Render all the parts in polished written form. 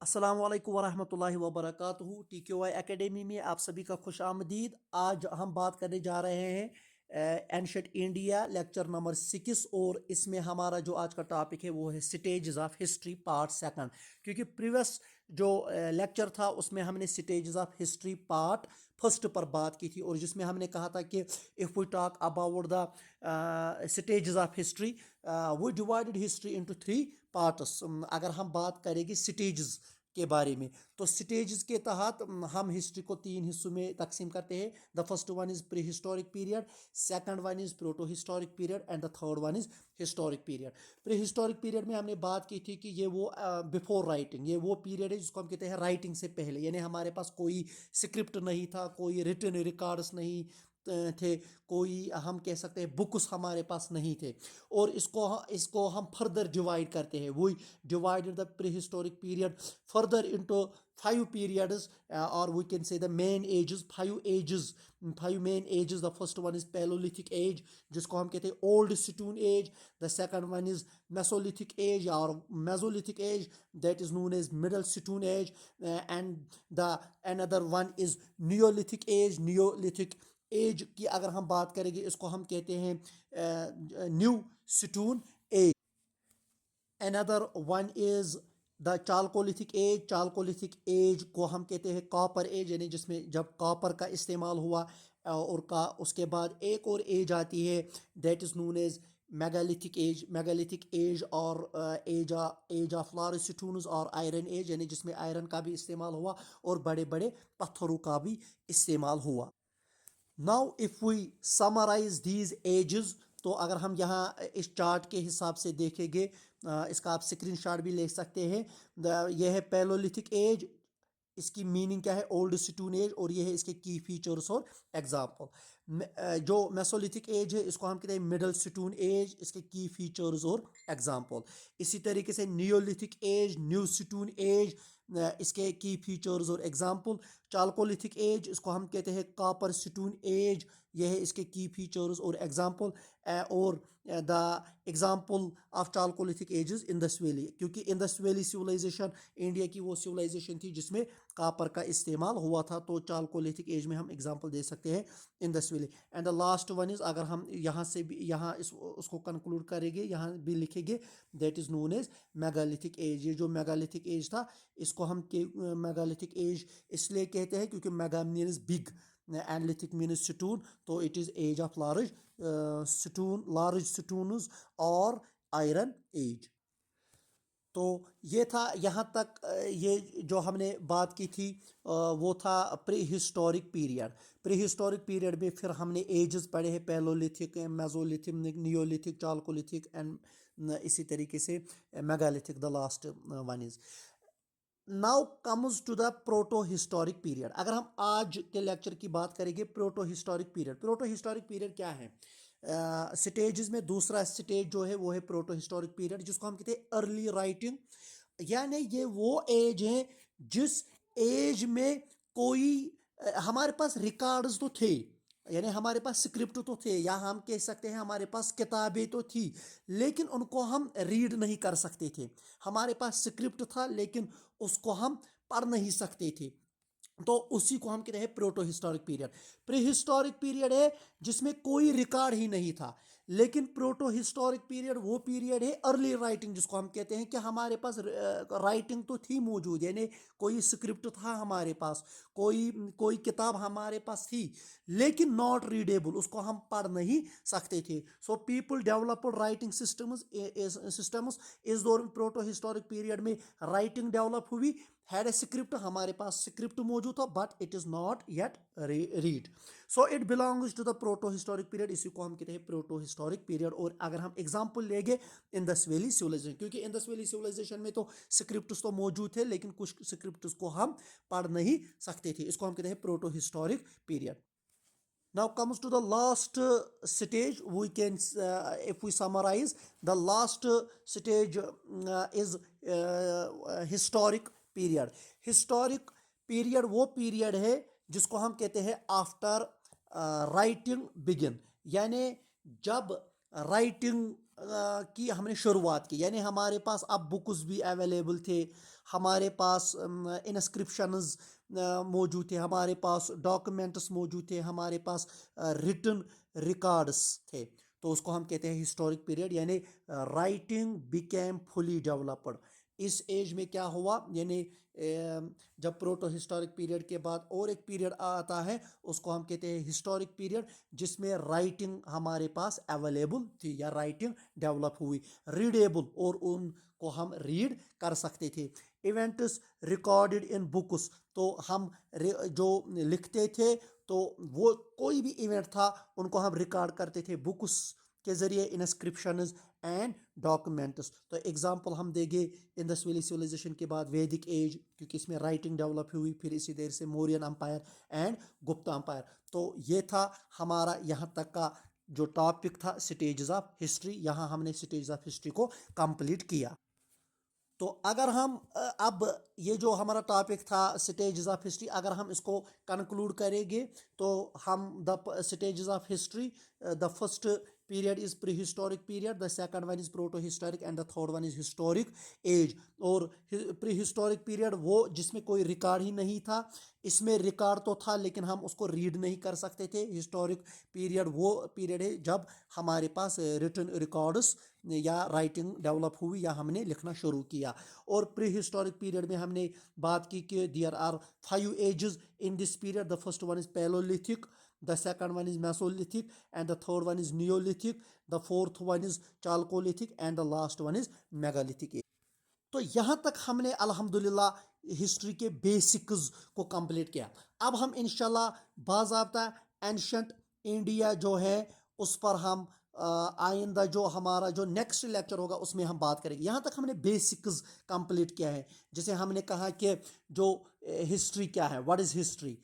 अस्सलाम वालेकुम वरहमतुल्लाहि वबरकातुहू। TQI एकेडमी में आप सभी का खुश आमदीद। आज हम बात करने जा रहे हैं एंशंट इंडिया लेक्चर नंबर 6, और इसमें हमारा जो आज का टॉपिक है वो है stages of history part second. क्योंकि प्रीवियस जो लेक्चर था उसमें हमने stages of history part first पर बात की थी, और जिसमें हमने कहा था कि if we talk about the stages of history we divided history into 3 parts. अगर हम बात करेंगे स्टेजेस के बारे में, तो स्टेजेस के तहत हम हिस्ट्री को 3 हिस्सों में तकसीम करते हैं। The first one is pre historic period, second one is proto historic period and the third one is historic period. Prehistoric period में हमने बात की थी कि ये वो बिफोर राइटिंग, ये वो पीरियड है जिसको हम कहते हैं राइटिंग से पहले, यानी हमारे पास कोई स्क्रिप्ट नहीं था, कोई रिटन रिकॉर्ड्स नहीं थे, कोई हम कह सकते हैं बुक्स हमारे पास नहीं थे। और इसको हम फर्दर डिवाइड करते हैं। We divided the prehistoric period further into 5 periods, or we can say the main ages, 5 main ages. The first one is Paleolithic age, जिसको हम कहते हैं old stone age. The second one is Mesolithic age or Mesolithic age, that is known as middle stone age. And the another one is Neolithic age. Neolithic age की अगर हम बात करेंगे, इसको हम कहते हैं new stone age. Another one is the chalcolithic age. Chalcolithic age को हम कहते हैं कॉपर एज, यानी जिसमें जब कॉपर का इस्तेमाल हुआ, और का उसके बाद एक और एज आती है, that is known as megalithic age. Megalithic age और एज ऑफ लार्ज स्टोन्स और आयरन एज, यानी जिसमें आयरन का भी इस्तेमाल हुआ और बड़े बड़े पत्थरों का भी इस्तेमाल हुआ। Now if we summarize these ages, तो अगर हम यहाँ इस चार्ट के हिसाब से देखेंगे, इसका आप स्क्रीनशॉट भी ले सकते हैं। यह है पैलोलिथिक एज, इसकी मीनिंग क्या है, ओल्ड स्टोन एज, और ये है इसके की फीचर्स और एग्जाम्पल। जो मेसोलिथिक एज है इसको हम कहते हैं मिडल स्टोन एज, इसके की फीचर्स और एग्जाम्पल। इसी तरीके से neolithic age, new stone age, इसके की फीचर्स और एग्जाम्पल। चालकोलिथिक एज, इसको हम कहते हैं कॉपर स्टोन एज, यह है इसके की फीचर्स और एग्जाम्पल। और the example of chalcolithic ages Indus valley, क्योंकि इंडस वैली सिविलाइजेशन इंडिया की वो सिविलाइजेशन थी जिसमें कॉपर का इस्तेमाल हुआ था, तो चालकोलिथिक एज में हम एग्जाम्पल दे सकते हैं Indus valley. And the last one is, अगर हम यहाँ से भी उसको कंक्लूड करेंगे, यहाँ भी लिखेंगे, that is known as megalithic age. ये जो मेगालिथिक एज था, इसको हम मेगालिथिक एज इसलिए कहते हैं क्योंकि mega means big and lithic means stone, तो it is age of large stones और आयरन एज। तो ये था यहाँ तक। ये जो हमने बात की थी वो था prehistoric period. Prehistoric period में फिर हमने एजेस पढ़े हैं, paleolithic, mesolithic, neolithic, chalcolithic and इसी तरीके से megalithic the last one is. Now comes to the protohistoric period. अगर हम आज के लेक्चर की बात करेंगे, protohistoric period. Protohistoric period क्या है? स्टेजेस में दूसरा स्टेज जो है वो है प्रोटो हिस्टोरिक पीरियड, जिसको हम कहते हैं अर्ली राइटिंग। यानी ये वो एज है जिस एज में कोई हमारे पास रिकॉर्ड्स तो थे, यानी हमारे पास स्क्रिप्ट तो थे, या हम कह सकते हैं हमारे पास किताबें तो थी, लेकिन उनको हम रीड नहीं कर सकते थे। हमारे पास स्क्रिप्ट था लेकिन उसको हम पढ़ नहीं सकते थे, तो उसी को हम कहते हैं proto historic period. Prehistoric period है जिसमें कोई रिकॉर्ड ही नहीं था, लेकिन प्रोटो हिस्टोरिक पीरियड वो पीरियड है अर्ली राइटिंग, जिसको हम कहते हैं कि हमारे पास राइटिंग तो थी मौजूद, यानी कोई स्क्रिप्ट था हमारे पास, कोई कोई किताब हमारे पास थी, लेकिन नॉट रीडेबल, उसको हम पढ़ नहीं सकते थे। So people developed writing systems इस दौरान प्रोटो हिस्टोरिक पीरियड में राइटिंग डेवलप हुई। हैड ए स्क्रिप्ट, हमारे पास स्क्रिप्ट मौजूद था, but it is not yet read, so it belongs to the protohistoric period. इसी को हम कहते हैं प्रोटो हिस्टोरिक पीरियड। और अगर हम एग्जांपल लेंगे इंडस वैली सिविलाइजेशन, क्योंकि इंडस वैली सिविलाइजेशन में तो स्क्रिप्ट्स तो मौजूद थे, लेकिन कुछ स्क्रिप्ट्स को हम पढ़ नहीं सकते थे, इसको हम कहते हैं proto historic period. Now comes to the last stage. We can, if we summarize, the last stage is historic period. Historic period वो period है जिसको हम कहते हैं आफ्टर राइटिंग बिगिन, यानी जब राइटिंग کی ہم نے شروعات کی، یعنی ہمارے پاس اب بکس بھی اویلیبل تھے، ہمارے پاس انسکرپشنز موجود تھے، ہمارے پاس ڈاکومنٹس موجود تھے، ہمارے پاس ریٹن ریکارڈس تھے. تو اس کو ہم کہتے ہیں ہسٹورک پیریڈ، یعنی رائٹنگ بیکیم فلی ڈیولپڈ. اس ایج میں کیا ہوا، یعنی جب پروٹو ہسٹورک پیریڈ کے بعد اور ایک پیریڈ آتا ہے، اس کو ہم کہتے ہیں ہسٹورک پیریڈ، جس میں رائٹنگ ہمارے پاس اویلیبل تھی یا رائٹنگ ڈیولپ ہوئی، ریڈیبل، اور ان کو ہم ریڈ کر سکتے تھے. ایونٹس ریکارڈڈ ان بکس، تو ہم جو لکھتے تھے تو وہ کوئی بھی ایونٹ تھا ان کو ہم ریکارڈ کرتے تھے بکس کے ذریعے، انسکرپشنز اینڈ ڈاکومنٹس. تو ایگزامپل ہم دیں گے انڈس ویلی سویلائزیشن کے بعد ویدک ایج، کیونکہ اس میں رائٹنگ ڈیولپ ہوئی، پھر اسی دیر سے Mauryan empire and Gupta umpire. تو یہ تھا ہمارا یہاں تک کا جو ٹاپک تھا سٹیجز آف ہسٹری. یہاں ہم نے سٹیجز آف ہسٹری کو کمپلیٹ کیا. تو اگر ہم اب یہ جو ہمارا ٹاپک تھا سٹیجز آف ہسٹری، اگر ہم اس کو کنکلوڈ کریں گے تو ہم the stages of history, the first period is prehistoric period, the second one is proto-historic and the third one is historic age. اور prehistoric period وہ جس میں کوئی ریکارڈ ہی نہیں تھا، اس میں ریکارڈ تو تھا لیکن ہم اس کو ریڈ نہیں کر سکتے تھے. ہسٹورک پیریڈ وہ پیریڈ ہے جب ہمارے پاس ریٹن ریکارڈس یا رائٹنگ ڈیولپ ہوئی یا ہم نے لکھنا شروع کیا. اور پری ہسٹورک پیریڈ میں ہم نے بات کی کہ there are 5 ages in this period. The first one is paleolithic, the second one is Mesolithic, and the third one is Neolithic, the fourth one is Chalcolithic, and the last one is Megalithic. تو یہاں تک ہم نے الحمدللہ history کے بیسکز کو complete کیا. اب ہم انشاءاللہ باضابطہ اینشنٹ انڈیا جو ہے اس پر ہم آئندہ جو ہمارا جو نیکسٹ لیکچر ہوگا اس میں ہم بات کریں گے. یہاں تک ہم نے بیسکز کمپلیٹ کیا ہے. جیسے ہم نے کہا کہ جو ہسٹری کیا ہے، واٹ از ہسٹری،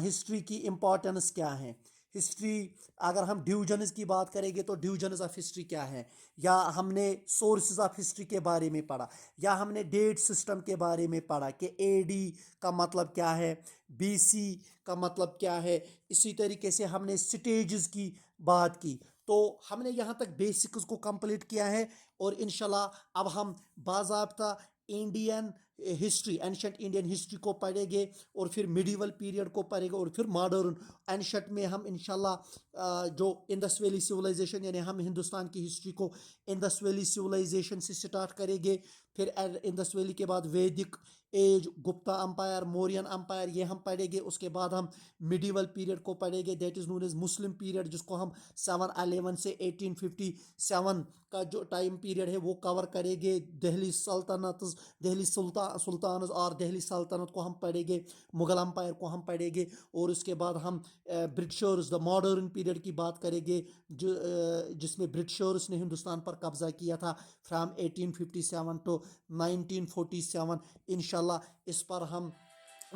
ہسٹری کی امپورٹنس کیا ہے. ہسٹری اگر ہم ڈیویژنز کی بات کریں گے تو ڈیویژنز آف ہسٹری کیا ہے، یا ہم نے سورسز آف ہسٹری کے بارے میں پڑھا، یا ہم نے ڈیٹ سسٹم کے بارے میں پڑھا کہ اے ڈی کا مطلب کیا ہے، بی سی کا مطلب کیا ہے. اسی طریقے سے ہم نے سٹیجز کی بات کی. تو ہم نے یہاں تک بیسکس کو کمپلیٹ کیا ہے. اور انشاءاللہ اب ہم باضابطہ Indian history, ancient Indian history کو پڑھیں گے، اور پھر میڈیول پیریڈ کو پڑھیں گے، اور پھر ماڈرن اینشنٹ میں ہم انشاءاللہ جو انڈس ویلی سویلائزیشن، یعنی ہم ہندوستان کی ہسٹری کو انڈس ویلی سویلائزیشن سے سٹارٹ کریں گے. پھر انڈس ویلی کے بعد ویدک age, Gupta umpire, Mauryan umpire, یہ ہم پڑھیں گے. اس کے بعد ہم میڈیول پیریڈ کو پڑھیں گے، that is known as Muslim period, جس کو ہم 711 سے 1857 کا جو ٹائم پیریڈ ہے وہ کور کریں گے. دہلی سلطنتز، دہلی سلطانز اور دہلی سلطنت کو ہم پڑھیں گے. مغل امپائر کو ہم پڑھیں گے. اور اس کے بعد ہم برٹشرز، دا ماڈرن پیریڈ کی بات کریں گے، جس میں برٹشرز نے ہندوستان پر قبضہ کیا تھا فرام 1857 ٹو 1947. انشاءاللہ اس پر ہم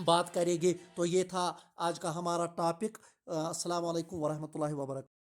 بات کریں گے. تو یہ تھا آج کا ہمارا ٹاپک. السلام علیکم ورحمۃ اللہ وبرکاتہ.